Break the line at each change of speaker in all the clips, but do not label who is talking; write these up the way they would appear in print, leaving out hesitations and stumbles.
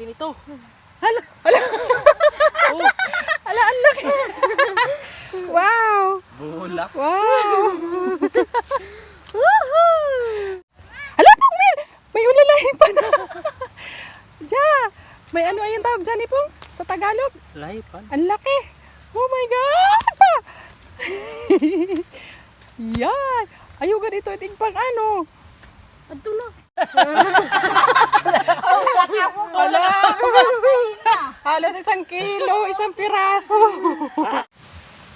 laki nito.
Hala, hala. Oh. Hala, ang laki. Wow.
Bulak.
Wow. Woohoo. Hala, may ulalahin pa na. Ja, may ano ayun tawag dyan po sa Tagalog?
Laypan.
Ang laki. Oh my God. Pa. Yan. Ayugan ito iting pang ano.
Ato na.
Hala. Halos 1 kilo, 1 piraso.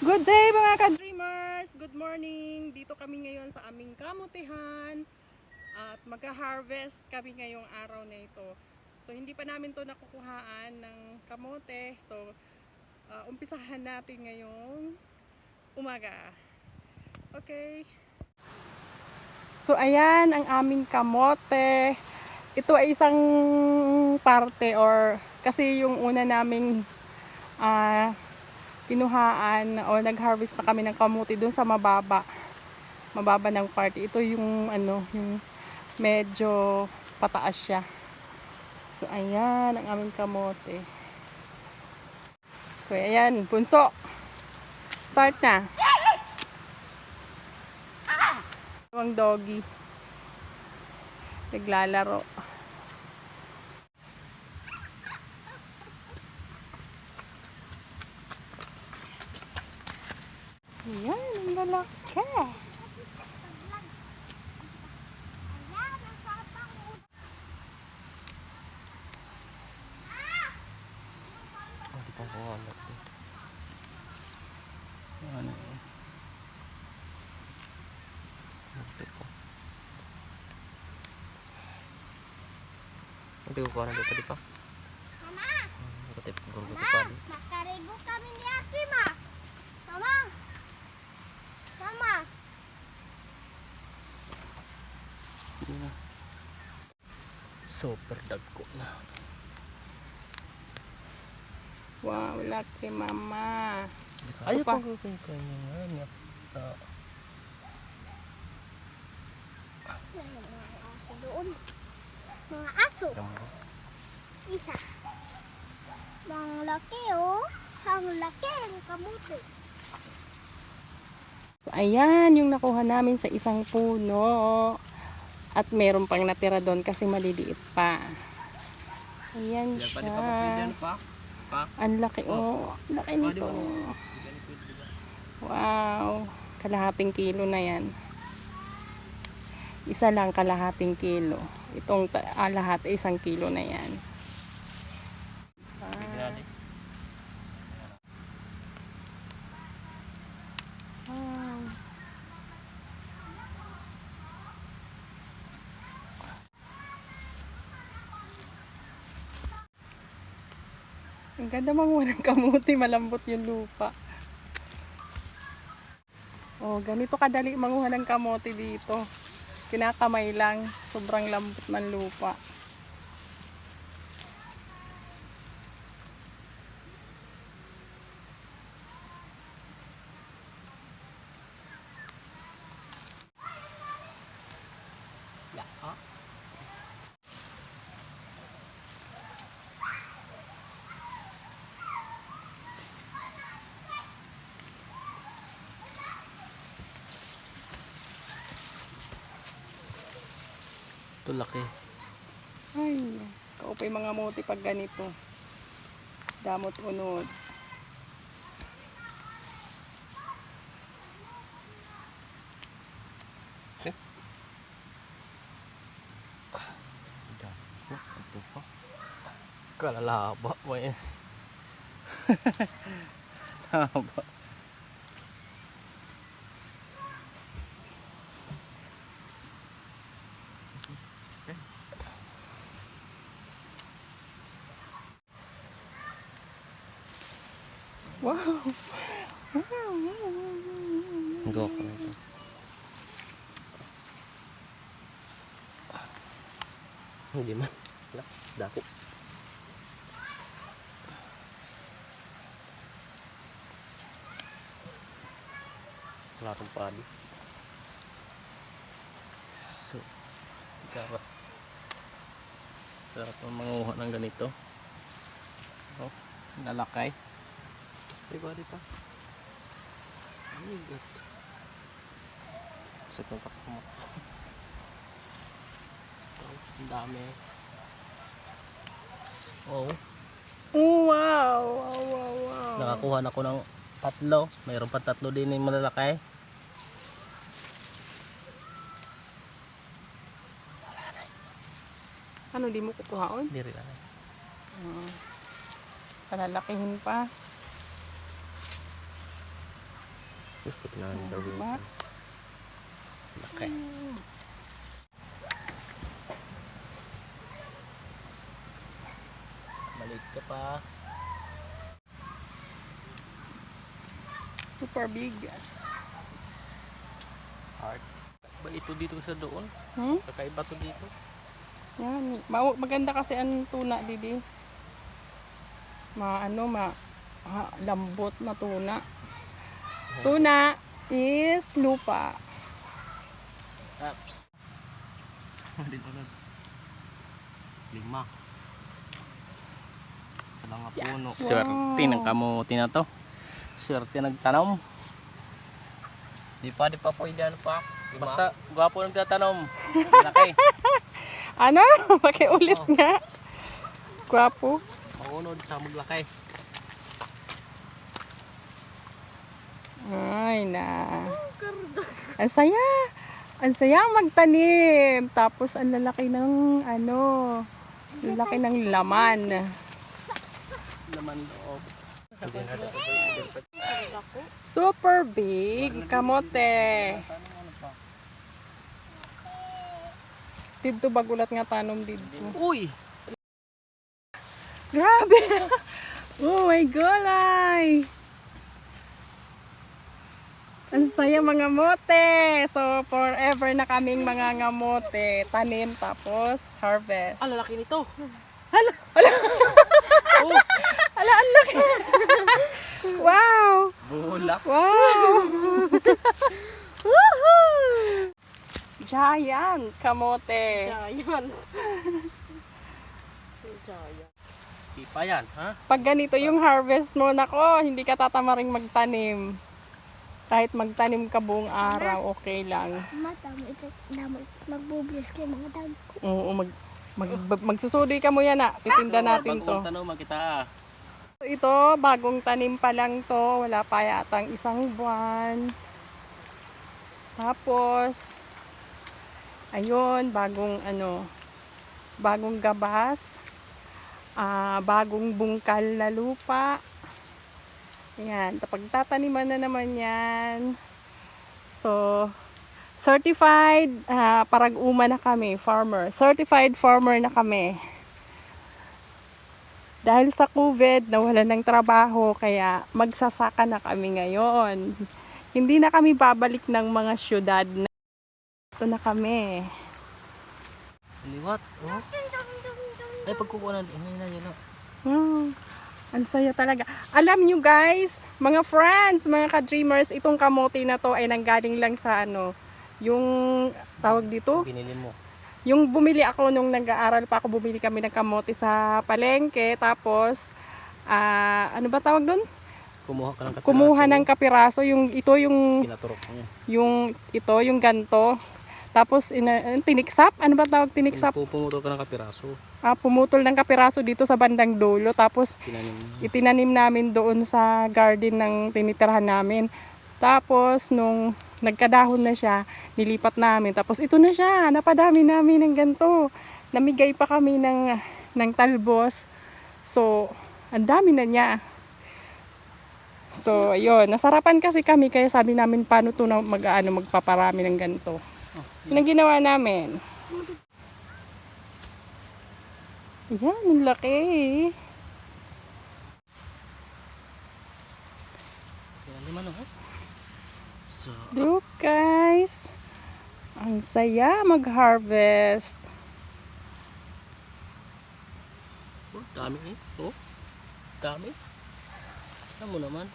Good day mga ka-dreamers. Good morning. Dito kami ngayon sa aming kamutihan. At magha-harvest kami ngayong araw na ito. So hindi pa namin to nakukuhaan ng kamote. So umpisahan natin ngayong umaga. Okay. So ayan ang aming kamote. Ito ay isang parte or kasi yung una naming kinuhaan o nag-harvest na kami ng kamote doon sa mababa ng parte. Ito yung ano, yung medyo pataas siya. So ayan ang aming kamote. So ayan, bunso. Start na. Ang doggy. Naglalaro. Ayan, ang lalaki.
Di pa ko alam. Ano yun? Hindi ko parang dito di pa.
Mama!
Gurgutip pa
Mama!
di.
Makaribo kami ni Ate Ma! Mama! Mama!
Super dagko na.
Wow, laki mama.
Ayaw
pa.
pa ko kanya.
Mga aso doon. Mga aso. Isa. Ang laki oh. Ang laki ang kamuti.
So ayan yung nakuha namin sa isang puno. At meron pang natira doon kasi maliliit pa. Ayan
Yan pa
siya.
di pa papilyan pa.
Ang laki oh. Laki nito. Wow. Kalahating kilo na yan. Isa lang kalahating kilo. Itong lahat ay 1 kilo na yan. Wow. Ang ganda manguha ng kamuti, malambot yung lupa. Oh, ganito kadali manguha ng kamote dito. Kinakamay lang, sobrang lambot ng lupa.
Ito laki.
Ay, kaupay mga mote pag ganito. Damot unod.
Ito pa. Kalalaba mo yan. Haba.
Wow.
Go pa ito. Hindi man. Dako. Wala akong pali. So, dapat sarap ang manguha ng ganito. Oh, lalakay. Di pa. Ay, God. Sa itong kakamo. Oh, ang dami. Oh,
Oh, wow. Wow, wow, wow.
nakakuha na ako ng 3. Mayroon pa 3 din yung malalaki.
Ano, di mo kukuhaon?
Hindi rin.
Palalakihin pa.
Gusto na ang gawin.
Diba?
Laki. Balik ka pa.
Super big.
Heart. Ba ito dito sa doon?
Hmm?
Kakaiba to dito.
Yan. Maganda kasi ang tuna, Didi. Lambot na tuna. Tuna is lupa.
Apps. Dito na. 5. Sa lang
Yes.
puno.
Wow.
Swerte ng kamuti na to. Swerte nagtanom. Di pa pwede ano pa. Basta gwapo nagtatanom. Laki.
Ano? Pakiulit
Oh.
nga. Gwapo.
Maunod sa maglaki.
Ay na. Ang saya. Ang saya magtanim. Tapos ang lalaki ng lalaki ng laman.
Naman loob.
Super big kamote. Dito bagulat nga tanom dito.
Uy!
Grabe! Oh my golay! Ang saya mga mote! So forever na kaming mga ngamote. Tanim tapos harvest.
Ang lalaki nito.
Hala, ang laki! Wow!
Bulak.
Wow! Woohoo! Giant kamote.
Ayan.
Di pa yan, ha?
Pag ganito yung harvest mo, nako, hindi ka tatamaring magtanim. Kahit magtanim ka buong araw, okay lang.
Magbublis kayo mga dad.
Oo, magsusudi ka mo yan titinda natin to.
Bagong tanong makita.
Ito, bagong tanim pa lang to. Wala pa yatang 1 buwan. Tapos, ayun, bagong gabas. Bagong bungkal na lupa. Ayan, pagtataniman na naman yan. So, certified, parag-uma na kami, farmer. Certified farmer na kami. Dahil sa COVID, nawalan ng trabaho, kaya magsasaka na kami ngayon. Hindi na kami babalik ng mga syudad na ito na kami.
Liwat, oh. Ay, pagkukuha na, yun.
Wow, ang saya talaga. Alam nyo guys, mga friends, mga ka-dreamers, itong kamote na to ay nanggaling lang sa yung tawag dito,
Binili mo.
yung bumili ako nung nag-aaral pa ako, bumili kami ng kamote sa palengke, tapos ano ba tawag doon?
Kumuha ka ng kapiraso.
Kumuha ng kapiraso, yung
Pinaturok mo.
yung ganto. Tapos tiniksap, ano ba tawag tiniksap?
Pumutol ka ng kapiraso.
Pumutol ng kapiraso dito sa bandang dulo, tapos
Tinanim mo.
itinanim namin doon sa garden ng tinitirhan namin. Tapos nung nagkadahon na siya, nilipat namin. Tapos ito na siya, napadami namin ng ganto. Namigay pa kami ng talbos. So, ang dami na niya. So, ayun, nasarapan kasi kami, kaya sabi namin paano to na magpaparami ng ganto. Yun ang ginawa namin. Ayan, ang laki.
Tinanim ano, ha? So,
Look guys, ang saya mag-harvest.
oh, dami eh. Oh, dami. Alam mo naman.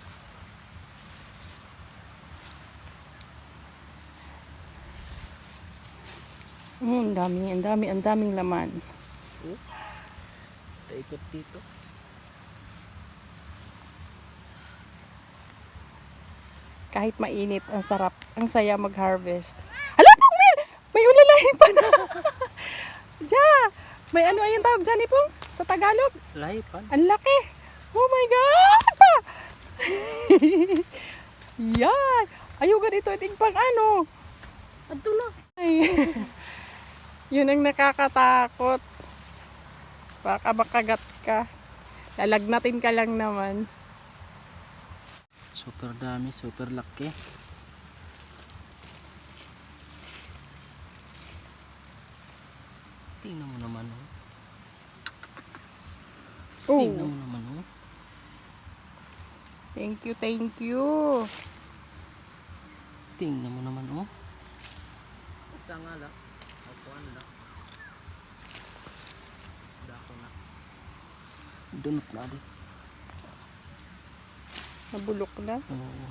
Ang daming, ang daming laman.
Oh, taikot dito.
Kahit mainit, ang sarap, ang saya mag-harvest. Hala, may ulalahin pa na. Ja, may ano ayun tawag dyan po sa Tagalog?
Lahipan.
Ang laki. Oh my God! Pa! Yan. Ayugan ito iting pang ano.
Ato na.
Ay. Yun ang nakakatakot. Baka makagat ka. Lalagnatin ka lang naman.
Super dami, super laki. Tingnan mo naman oh. Tingnan
Oh,
mo naman oh.
thank you, thank you.
Tingnan mo naman oh. Basta nga lang. Ako ano lang. Dako na. Dunot na di.
Nabulok na.
Oo.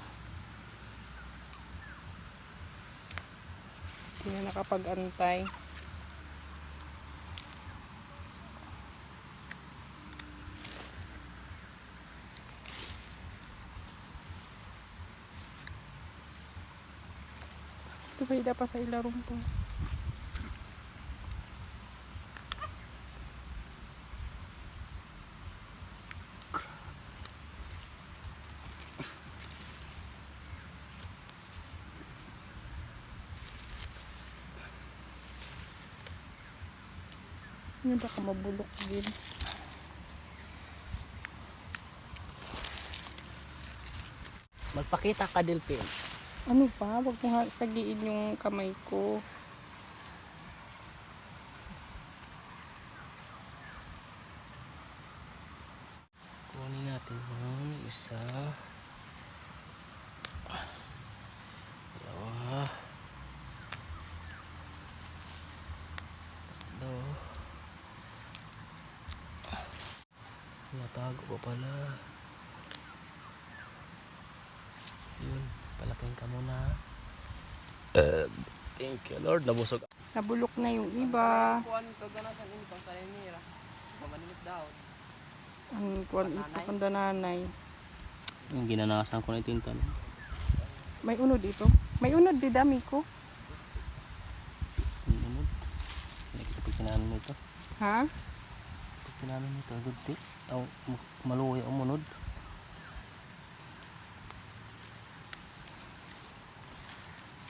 Hindi na nakapag-antay. Ito ba pa sa ilarong to? Ano baka mabulok din?
Magpakita ka Dilpin.
Ano pa? Huwag mo nga sagiin yung kamay ko.
Kunin natin yung isa. Dalawa. Tatlo. Natago pa pala. Yun, palaking ka muna. Thank you Lord, nabusog.
Nabulok na yung iba. Ang kuwan ito kanda nanay.
Yung ginanasan ko na ito yung tanong.
May unod dito. May unod di dami ko.
Yung unod. Nakita pag tinanan mo ito.
Ha?
Pag tinanan mo ito, agad di. Maluwi ang unod.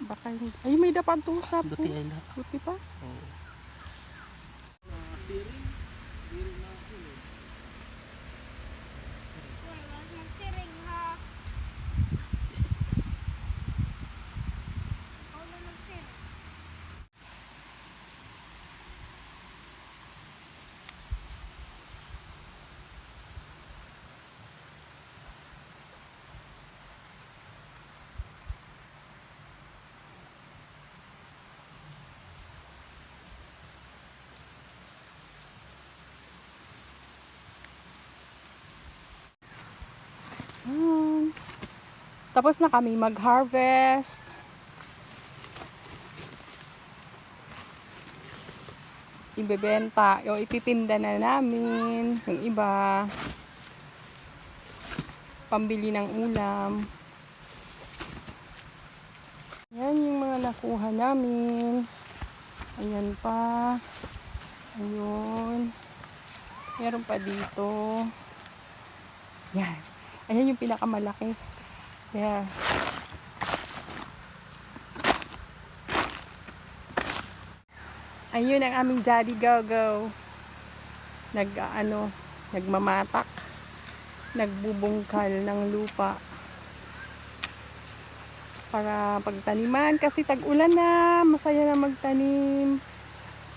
Baka hindi. Ay, may dapat usap.
Buti ay lahat.
Buti pa.
Oo.
Wala na siring ha. Wala na siring.
Tapos na kami mag-harvest. Ibebenta. O ititinda na namin. Yung iba. Pambili ng ulam. Yan yung mga nakuha namin. Ayan pa. Ayun. Meron pa dito. Yan. Ayan yung pinakamalaki. Yeah. Ayun ang aming Daddy Go-Go. Nagmamatak. Nagbubungkal ng lupa. Para pagtaniman kasi tag-ulan na, masaya na magtanim.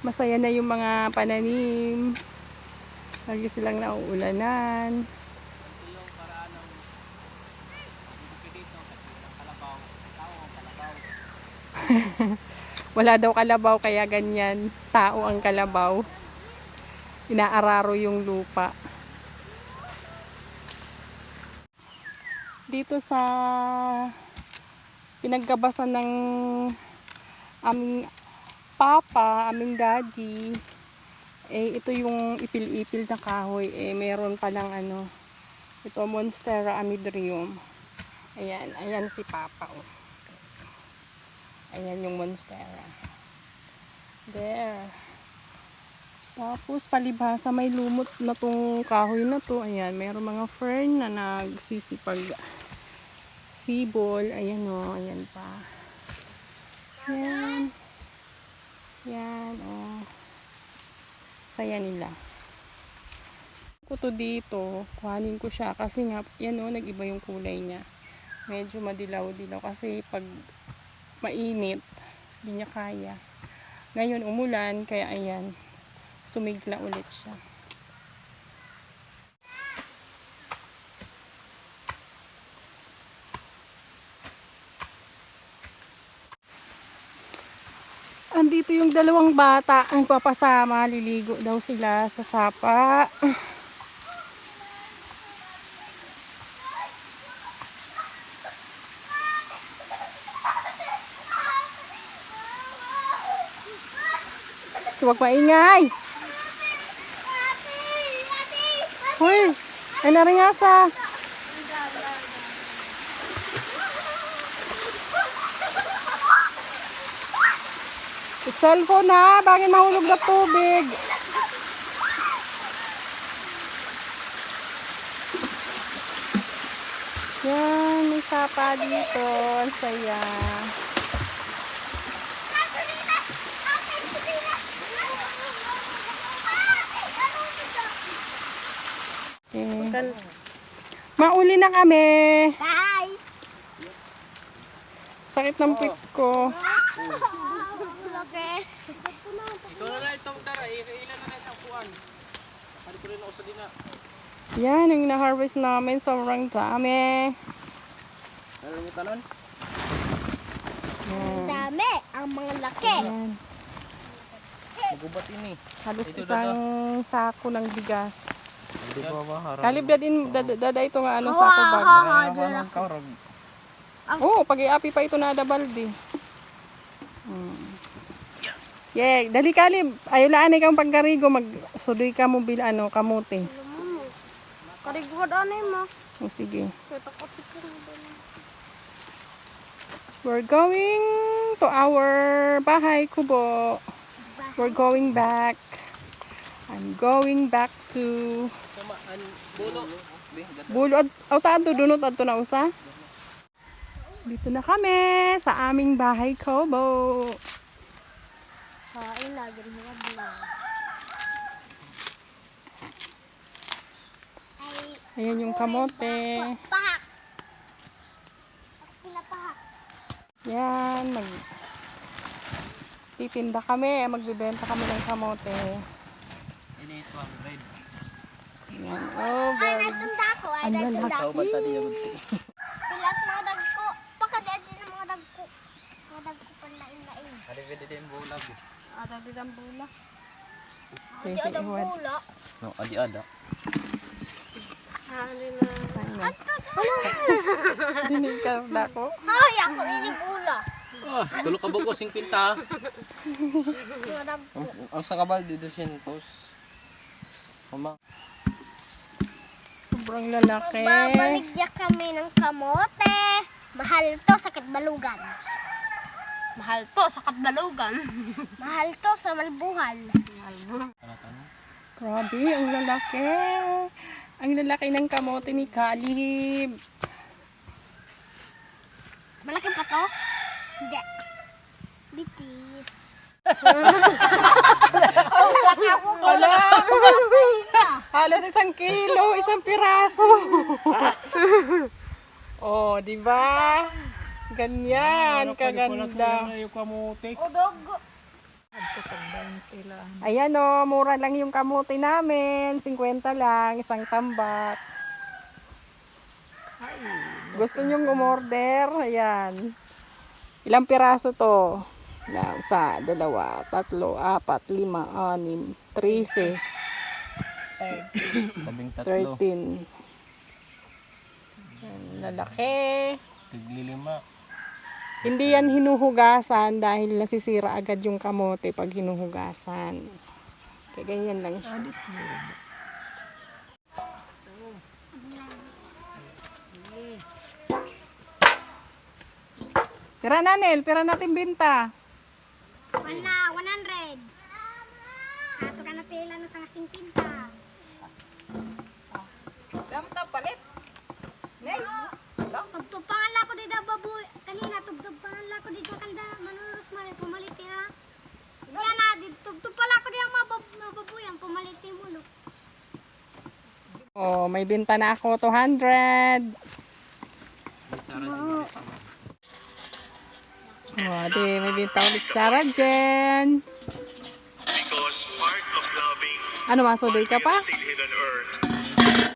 Masaya na yung mga pananim. Lagi silang nauulanan. Wala daw kalabaw kaya ganyan. Tao ang kalabaw. Inaararo yung lupa. Dito sa pinagkabasan ng aming papa, aming daddy, ito yung ipil-ipil na kahoy. Meron palang ito Monstera amydrium. Ayan, ayan si Papa. Oh. Ayan yung monstera. There. Tapos palibhasa may lumot na tong kahoy na to. Ayan, mayroong mga fern na nagsisipag sibol. Ayan o, ayan pa. Ayan. Ayan o. Saya nila. Ko to dito, kuhanin ko siya kasi nga, yan o, nag-iba yung kulay niya. Medyo madilaw-dilaw kasi pag mainit, hindi niya kaya. Ngayon umulan, kaya ayan, sumigla ulit siya. Andito yung dalawang bata ang papasama, liligo daw sila sa sapa. Gusto wag maingay. Hoy, ay naringasa. Cellphone na, bakit mahulog na tubig? Yan, may sapa dito. Ang saya. Okay. Mauli na kami.
Guys!
Sakit ng pit ko.
Okay.
Ikaw na lang itong dara, ilan na lang ang kuwan. Hari ko rin ako sa dina.
Yan, yung na-harvest namin, sobrang dami.
Ano yung tanon?
Ang dami. Ang mga laki.
Yan.
Magubat ini.
Halos
Ito,
isang sako ng bigas.
Hindi ba ba harap?
Kalib dada ito nga ano sako bag.
Ano kaurog?
Oo, pag iapi pa ito na ada balde. Yeah, dali kalib. Ayulaan ikaw pagkarigo magsudoy ka mo bil ano kamote.
Karigod ano mo?
O sige.
Kita ko pikir
We're going to our bahay kubo. We're going back. I'm going back to
Bulo.
Bulo at taado dunot adto na usa. Dito na kami sa aming bahay kubo.
Kain lagi mo ka bilang.
Ayan yung kamote.
Pahak. Pinapahak.
Yan, titinda kami, magbibenta kami ng kamote.
Ini ito ang red.
Yan, oh,
Ay,
very
nagtunda ko. Ay,
Ang
nagtunda
lalaki.
ko.
Ikaw ba tadi yung
Pilat mga dagko. Pakadaan din ang mga dagko. Mga dagko pa nain-nain.
Hari pwede din bulag.
Ada di dalam bola.
Hindi ada bula.
No, adi ada.
Hali na.
Dinikal na ko.
Ay, ako ini bula.
Ah, tulo ka bago 50.
Mga dagko.
Ang sa kabal dito siya tos. Mama.
Sobrang lalaki.
Magbabaligya kami ng kamote. Mahal to sa Katbalugan.
Mahal to sa Katbalugan.
Mahal to sa Malbuhal.
Grabe, ang lalaki. Ang lalaki ng kamote ni Kalib.
Malaki pa to? Hindi. Bitis.
Wala! Halos 1 kilo, 1 piraso. Oh, di ba? Ganyan, kaganda. Ayan o, mura lang yung kamote namin. 50 lang, isang tambak. Gusto nyong umorder? Ayan. Ilang piraso to? Yan, 1, 2, 3, 4, 5, 6, 13.
Tabing tatlo.
13. Yan, lalaki.
Tiglilima.
Hindi yan hinuhugasan dahil nasisira agad yung kamote pag hinuhugasan. Kaya ganyan lang siya. Pira na, Nel. Pira natin binta.
100. Ato ka na pila no sa 50.
Dapat na palit. Nel.
Tugtupangan la ko dito baboy. Kanina tugtupangan la ko dito kanda manurus mare pumalit ya. Yan na tugtupala ko diyan mababoy ang pumalit mo no.
Oh, may binta na ako. 200. Oh, di, may binta ulit Sarah Jen.
Because part of loving
Ano, masuloy ka pa?
still